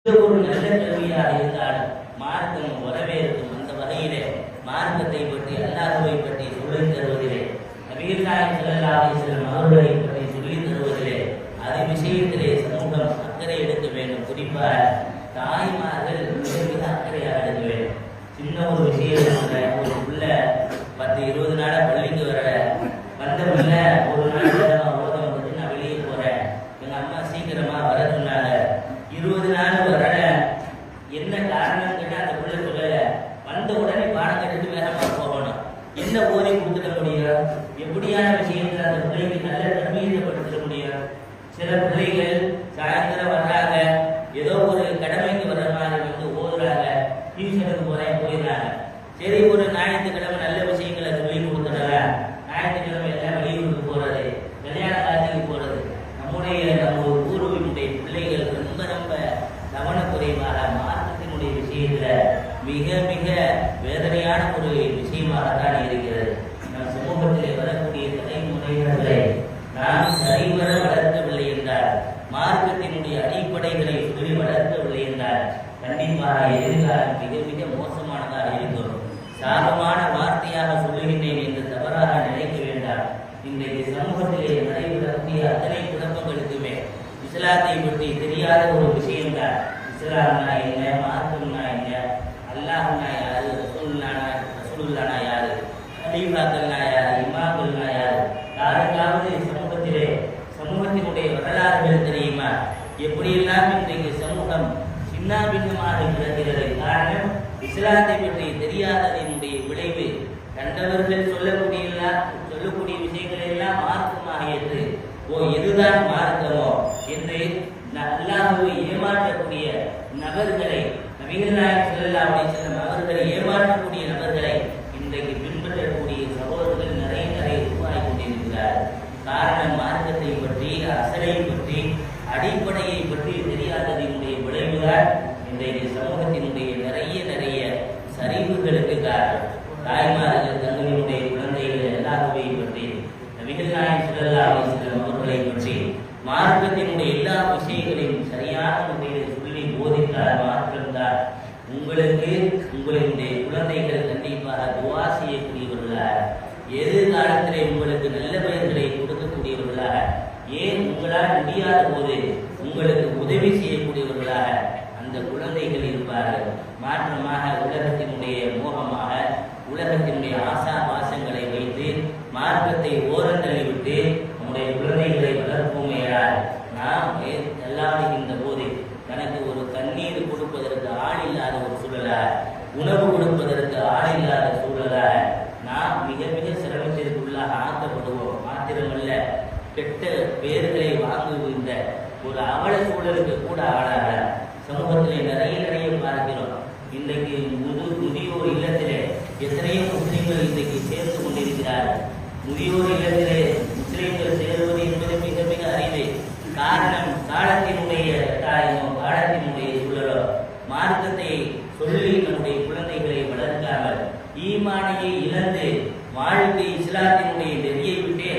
ஒரு நல்ல கல்வியாக இருந்தாலும் மார்க்கம் வரவேற்கும். அந்த வகையிலே மார்க்கத்தை பற்றி அல்லாஹ்வை பற்றி சொல்லித் தருவதிலே, நபிகள் நாயகம் ஸல்லல்லாஹு அலைஹி வஸல்லம் அவர்களை பற்றி சொல்லித் தருவதிலே, அது விஷயத்திலே சமூகம் அக்கறை எடுக்க வேண்டும். குறிப்பாக தாய்மார்கள் மிக அக்கறையாக எடுக்க வேண்டும். சின்ன ஒரு விஷயத்துல ஒரு புள்ள 10-20 நாள பள்ளிக்கு வர வந்த புள்ள ஒரு நாள் ஓதம் நான் வெளியே போறேன், எங்க அம்மா சீக்கிரமா வர சொன்னாங்க, 20 நாள் வரல, என்ன காரணம் கேட்டா அந்த புள்ள சொல்லல, வந்த உடனே பாடம் கட்டிட்டு வேகமா போகணும், என்ன ஓதி கொடுத்துட முடியும், எப்படியான விஷயத்துல அந்த பிள்ளைக்கு நல்ல தன்மையப்படுத்த முடியும். சில பிள்ளைகள் சாயந்தரம் வர்றாங்க, ஏதோ ஒரு கடமைக்கு வர்ற மாதிரி வந்து ஓதுறாங்க, டியூஷனுக்கு போறேன் போயிடுறாங்க. சரி, ஒரு ஞாயிற்றுக்கிழமை நல்ல விஷயங்களை சொல்லி கொடுத்துடுறாங்க, ஞாயிற்றுக்கிழமை எல்லாம் வெளியூருக்கு போறது, கல்யாண காட்சிக்கு போறது. நம்ம ஊருவினுடைய பிள்ளைகள் ரொம்ப ரொம்ப கவனக்குறைவாக மார்க்கத்தினுடைய விஷயத்துல மிக மிக வேதனையான ஒரு விஷயமாகத்தான் இருக்கிறது. நம் சமூகத்திலே வரக்கூடிய தலைமுறைகளை நாம் சரிவர வளர்க்கவில்லை என்றால், மார்க்கத்தினுடைய அடிப்படைகளை சொல்லி வளர்க்கவில்லை என்றால், கண்டிப்பாக எதிர்காலம் மிக மிக மோசமானதாக இருக்கும். சாபமான வார்த்தையாக சொல்லுகின்றேன் என்று தவறாக நினைக்க வேண்டாம். இன்றைக்கு சமூகத்திலே நடைபெறக்கூடிய அத்தனை குழப்பங்களுக்குமே இஸ்லாத்தை பற்றி தெரியாத ஒரு விஷயம்தான். இஸ்லாம்னா என்ன, மார்க்கம்னா என்ன, அல்லாஹ்னா யாரு, ரசூலுல்லாஹ்னா யாரு, கலீஃபாக்கள்னா யாரு, இமாம்கள்னா யாரு, யாருக்காவது சமூகத்தினுடைய வரலாறுகள் தெரியுமா? எப்படியெல்லாம் இன்றைக்கு சமூகம் சின்ன பின்னமாக கிடக்கிறது. காரணம், இஸ்லாத்தை பற்றி தெரியாததனுடைய விளைவு. கண்டவர்கள் சொல்லக்கூடிய விஷயங்களை எல்லாம் மார்க்கமாக ஏற்று எதுதான் மார்க்கமோ என்று அல்லாஹ்வை ஏமாற்றக்கூடிய நபர்களை, நபிகள் நாயகம் ஸல்லல்லாஹு அலைஹி வஸல்லம் அவர்களை ஏமாற்றக்கூடிய நபர்களை இன்றைக்கு பின்பற்றக்கூடிய சகோதரர்கள் நிறைய உருவாகி கொண்டிருக்கிறார். காரணம், மார்க்கத்தை பற்றி, அசலை பற்றி, அடிப்படையை பற்றி தெரியாததனுடைய விளைவுதான் இன்றைய சமூகத்தினுடைய நிறைய சரிவுகளுக்கு காரணம். தாய்மார்கள் தங்களுடைய குழந்தைகள் அல்லாஹ்வை பற்றி, நபிகள் நாயகம் ஸல்லல்லாஹு அலைஹி வஸல்லம் அவர்களை பற்றி, மார்க்கத்தினுடைய எல்லா விஷயங்களையும் சரியான முறையில் சொல்லி போதித்தால் மாற்றம்தான் உங்களுடைய குழந்தைகள் கண்டிப்பாக துவா செய்யக்கூடியவர்களாக, எதிர்காலத்திலே உங்களுக்கு நல்ல பெயர்களை கொடுக்கக்கூடியவர்களாக, ஏன் உங்களால் முடியாத போது உங்களுக்கு உதவி செய்யக்கூடியவர்களாக அந்த குழந்தைகள் இருப்பார்கள். மாற்றமாக உலகத்தினுடைய மோகமாக, உலகத்தினுடைய ஆசா பாசங்களை வைத்து மார்க்கத்தை ஓரந்தள்ளிவிட்டு நம்முடைய குழந்தைகளை வளர்ப்போமையால் நாம் தள்ளாடுகின்ற போது தனக்கு ஒரு தண்ணீர் கொடுப்பதற்கு ஆள் இல்லாத ஒரு சூழலாக, உணவு கொடுப்பதற்கு ஆள் இல்லாத சூழலாக நாம் மிக மிக சிரமத்திற்குள்ளாக ஆக்கப்படுவோம். மாத்திரமல்ல, கெட்ட பெயர்களை வாங்குகின்ற ஒரு அவல சூழலுக்கு கூட ஆளாக சமூகத்திலே நிறைய பார்க்கிறோம். இன்றைக்கு முதியோர் இல்லத்திலே எத்தனையோ முஸ்லிம்கள் இன்றைக்கு சேர்ந்து கொண்டிருக்கிறார்கள். முதியோர் இல்லத்திலே முஸ்லிம்கள் சேருவது என்பது மிக மிக அரிது. காரணம், காலத்தினுடைய கட்டாயமோ, காலத்தினுடைய சூழலோ, மார்க்கத்தை சொல்லி நம்முடைய குழந்தைகளை வளர்க்காமல் ஈமானையை இழந்து வாழ்க்கை இஸ்லாத்தினுடைய நெறியை விட்டே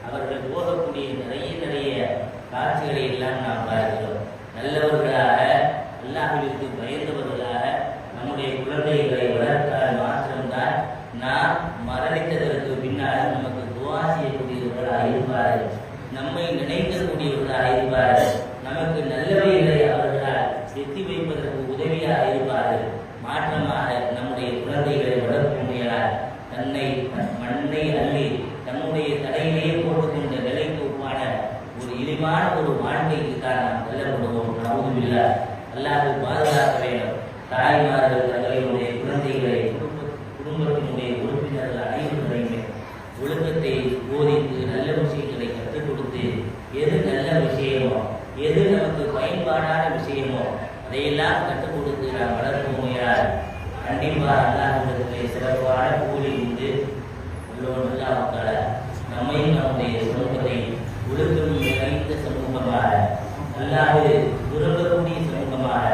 அவர்கள் போகக்கூடிய நிறைய காட்சிகளை எல்லாம் நாம் பார்க்கிறோம். நல்லவர்களாக, அல்லாஹ்விற்கு பயந்தவர்களாக நம்முடைய குழந்தைகளை வளர்த்தால் மாற்றம்தான் நாம் மரணித்ததற்கு பின்னால் நமக்கு துவா செய்யக்கூடியவர்களாக இருப்பார்கள், நம்மை நினைக்கக்கூடியவர்களாக இருப்பார்கள், நமக்கு நல்லவைகளை அவர்களால் எத்தி வைப்பதற்கு உதவியாக இருப்பார்கள். மாற்றமாக நம்முடைய குழந்தைகளை வளர்க்க முடியால் தன்னை மண்ணை அள்ளி தன்னுடைய தலையிலேயே போட்டுக்கொண்ட நிலைக்கு ஒப்பான ஒரு இழிவான ஒரு வாழ்க்கைக்கு தான் நாம் செல்லப்படுவோம். நவுதுபில்லாஹ், அல்லாஹ் பாதுகாக்க வேண்டும். தாய்மார்கள் தங்களுடைய குழந்தைகளை குடும்பத்தினுடைய உறுப்பினர்கள் அனைவருமே ஒழுக்கத்தை போதித்து நல்ல விஷயங்களை கற்றுக் கொடுத்து, எது நல்ல விஷயமோ, எது நமக்கு பயன்பாடான விஷயமோ அதையெல்லாம் கற்றுக் கொடுத்து நாம் வளர்ப்போமையால் கண்டிப்பாக அல்லாஹ்விடத்திலே சிறப்பான கூலி உண்டு. அல்லாஹ்வுக்கால நம்மையும் நம்முடைய சமூகத்தை ஒழுக்கம் நிறைந்த சமூகமாக, அல்லாஹ் விரும்பக்கூடிய சமூகமாக